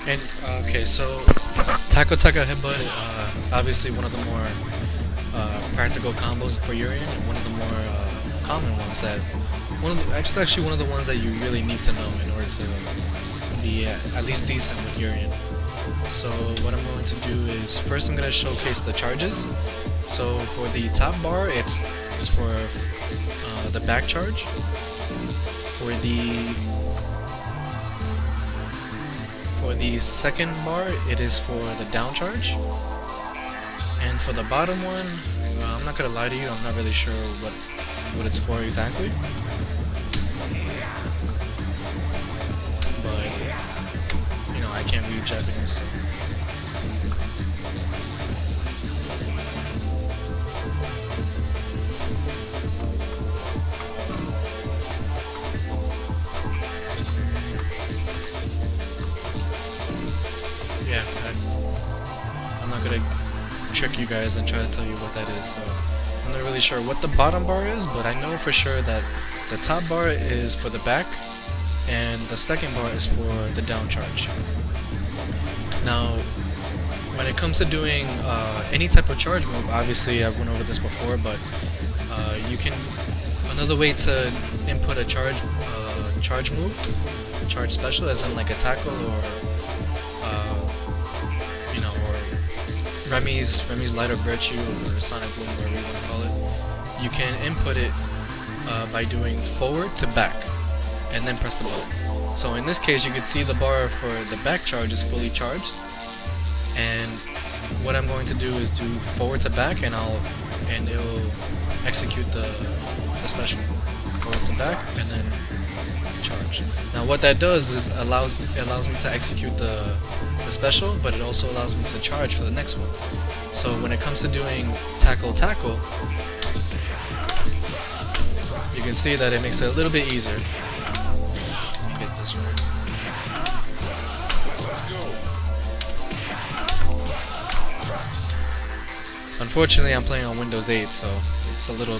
And okay, so Taco Headbutt, obviously one of the more practical combos for Urien, and one of the more common ones that actually one of the ones that you really need to know in order to be at least decent with Urien. So what I'm going to do is first I'm going to showcase the charges. So for the top bar, it's for the back charge. For the second bar, it is for the down charge. And for the bottom one, I'm not gonna lie to you, I'm not really sure what it's for exactly. But you know, I can't read Japanese, so. Yeah, I'm not gonna trick you guys and try to tell you what that is, so I'm not really sure what the bottom bar is, but I know for sure that the top bar is for the back and the second bar is for the down charge. Now when it comes to doing any type of charge move, obviously I went over this before, but you can, another way to input a charge move, charge special, as in like a tackle or you know, or Remy's Light of Virtue or Sonic Boom, whatever you want to call it. You can input it by doing forward to back and then press the button. So in this case, you can see the bar for the back charge is fully charged, and what I'm going to do is do forward to back, and it'll execute the special forward to back and then charge. Now what that does is allows me to execute the special, but it also allows me to charge for the next one. So when it comes to doing tackle, you can see that it makes it a little bit easier. Let me get this right. Unfortunately, I'm playing on Windows 8, so it's a little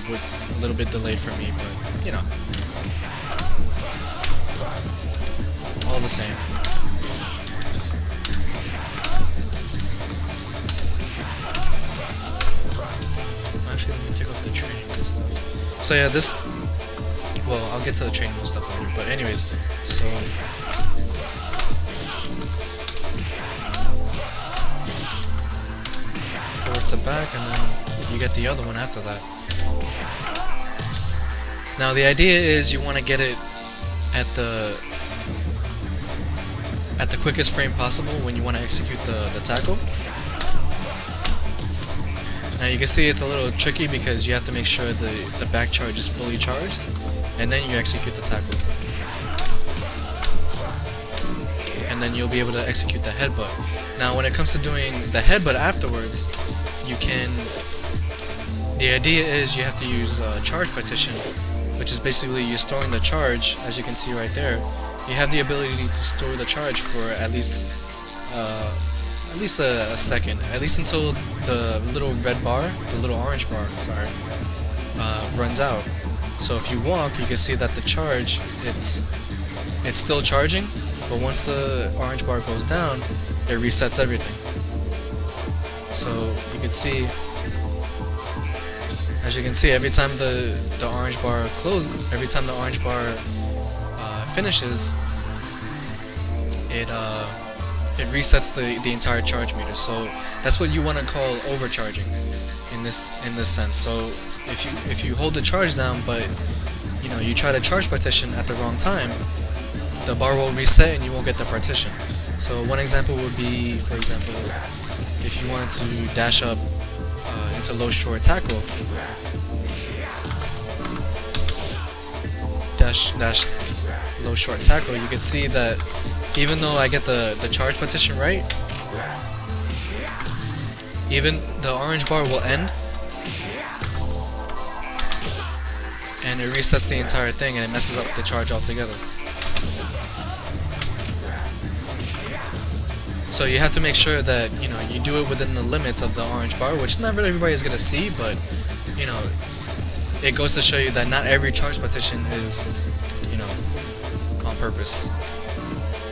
bit delayed for me, but you know, all the same. Actually, let me take off the training and stuff. So yeah, well, I'll get to the training and stuff later, but anyways, so forward to back, and then you get the other one after that. Now the idea is you want to get it at the quickest frame possible when you want to execute the tackle. Now you can see it's a little tricky because you have to make sure the back charge is fully charged, and then you execute the tackle. And then you'll be able to execute the headbutt. Now when it comes to doing the headbutt afterwards, the idea is you have to use charge partition, which is basically you're storing the charge, as you can see right there. You have the ability to store the charge for at least a second, at least until the little red bar, the little orange bar, sorry, runs out. So if you walk, you can see that the charge, it's still charging, but once the orange bar goes down, it resets everything. So you can see, as you can see, every time the orange bar closes, every time the orange bar finishes, it resets the entire charge meter. So that's what you want to call overcharging in this sense. So if you hold the charge down, but you know, you try to charge partition at the wrong time, the bar will reset and you won't get the partition. So one example would be, for example, if you wanted to dash up into low short tackle, dash low short tackle, you can see that even though I get the charge partition right, even the orange bar will end and it resets the entire thing and it messes up the charge altogether. So you have to make sure that, you know, you do it within the limits of the orange bar, which not everybody is going to see, but you know, it goes to show you that not every charge partition is, you know, on purpose,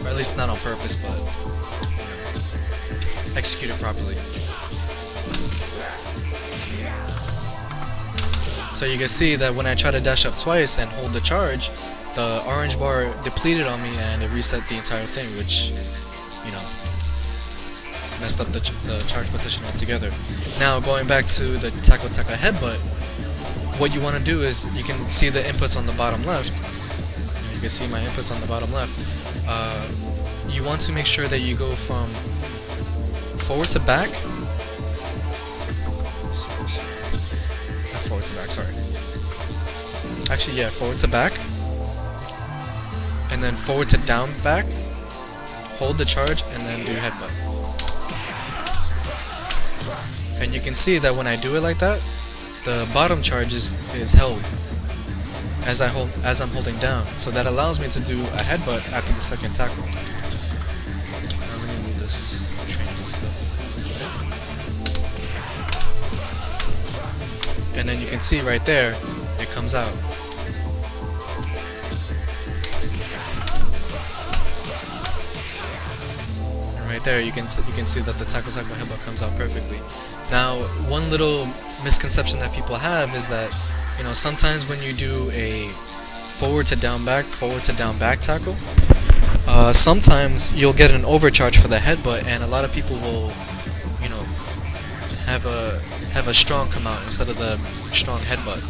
or at least not on purpose, but executed properly. So you can see that when I try to dash up twice and hold the charge, the orange bar depleted on me and it reset the entire thing, which, you know, messed up the charge partition altogether. Now going back to the Taco Headbutt, what you want to do is, you can see the inputs on the bottom left. You can see my inputs on the bottom left. You want to make sure that you go from forward to back. Not forward to back, sorry. Actually, yeah, forward to back. And then forward to down back. Hold the charge and then do headbutt. And you can see that when I do it like that, the bottom charge is held as I'm holding down. So that allows me to do a headbutt after the second tackle. Now let me move this training and stuff. And then you can see right there, it comes out. And right there, you can see that the Taco Headbutt comes out perfectly. Now, one little misconception that people have is that, you know, sometimes when you do a forward to down back tackle, sometimes you'll get an overcharge for the headbutt, and a lot of people will, you know, have a strong come out instead of the strong headbutt,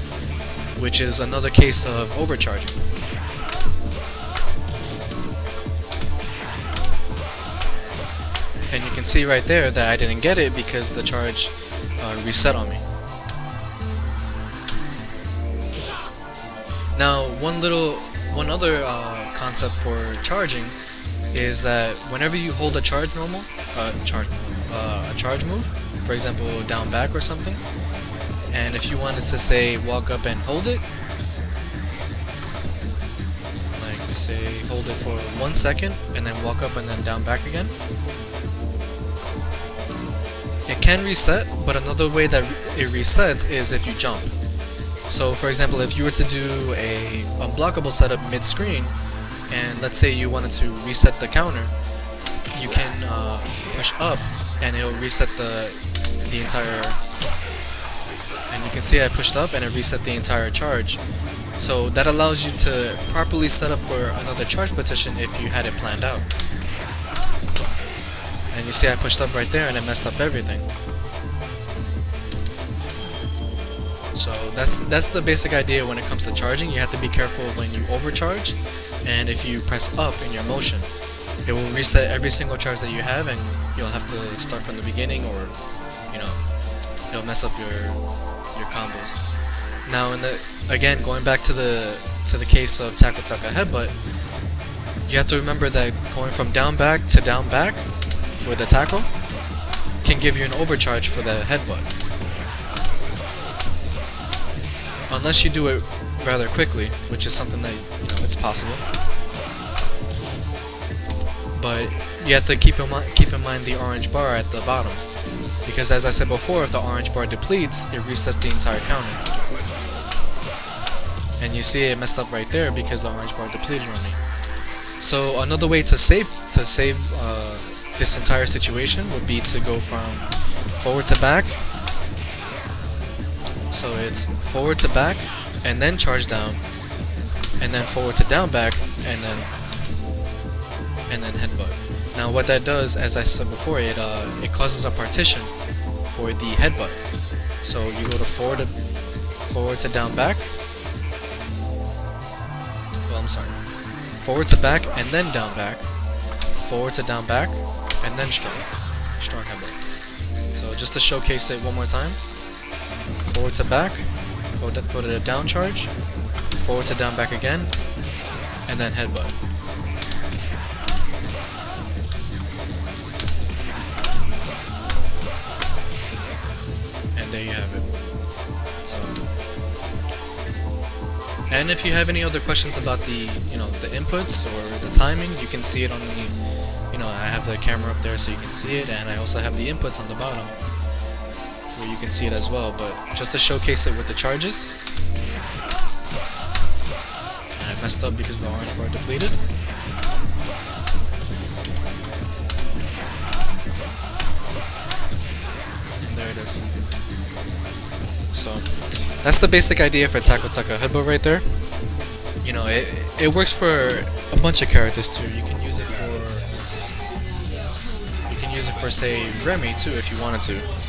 which is another case of overcharging. And you can see right there that I didn't get it because the charge reset on me. Now, one other concept for charging is that whenever you hold a charge move, for example, down back or something, and if you wanted to say walk up and hold it, like say hold it for 1 second and then walk up and then down back again, it can reset, but another way that it resets is if you jump. So for example, if you were to do a unblockable setup mid-screen, and let's say you wanted to reset the counter, you can push up and it'll reset the entire, and you can see I pushed up and it reset the entire charge. So that allows you to properly set up for another charge partition if you had it planned out. And you see I pushed up right there and it messed up everything. So that's the basic idea when it comes to charging. You have to be careful when you overcharge, and if you press up in your motion, it will reset every single charge that you have, and you'll have to start from the beginning, or, you know, it'll mess up your combos. Now, again, going back to the case of Taco Headbutt, you have to remember that going from down back to down back for the tackle can give you an overcharge for the headbutt, unless you do it rather quickly, which is something that, you know, it's possible. But you have to keep in mind the orange bar at the bottom, because as I said before, if the orange bar depletes, it resets the entire counter. And you see it messed up right there because the orange bar depleted on me. So another way to save this entire situation would be to go from forward to back. So it's forward to back, and then charge down, and then forward to down back, and then headbutt. Now what that does, as I said before, it causes a partition for the headbutt. So you go to forward to down back. Well, I'm sorry. Forward to back and then down back. Forward to down back and then strong headbutt. So just to showcase it one more time. Forward to back, go to the down charge, forward to down back again, and then headbutt. And there you have it. So, and if you have any other questions about the inputs or the timing, you can see it on the, I have the camera up there so you can see it, and I also have the inputs on the bottom, where you can see it as well. But just to showcase it with the charges, messed up because the orange bar depleted. And there it is. So that's the basic idea for Taco Taka Headbutt right there. You know, it works for a bunch of characters too. You can use it for say Remy too if you wanted to.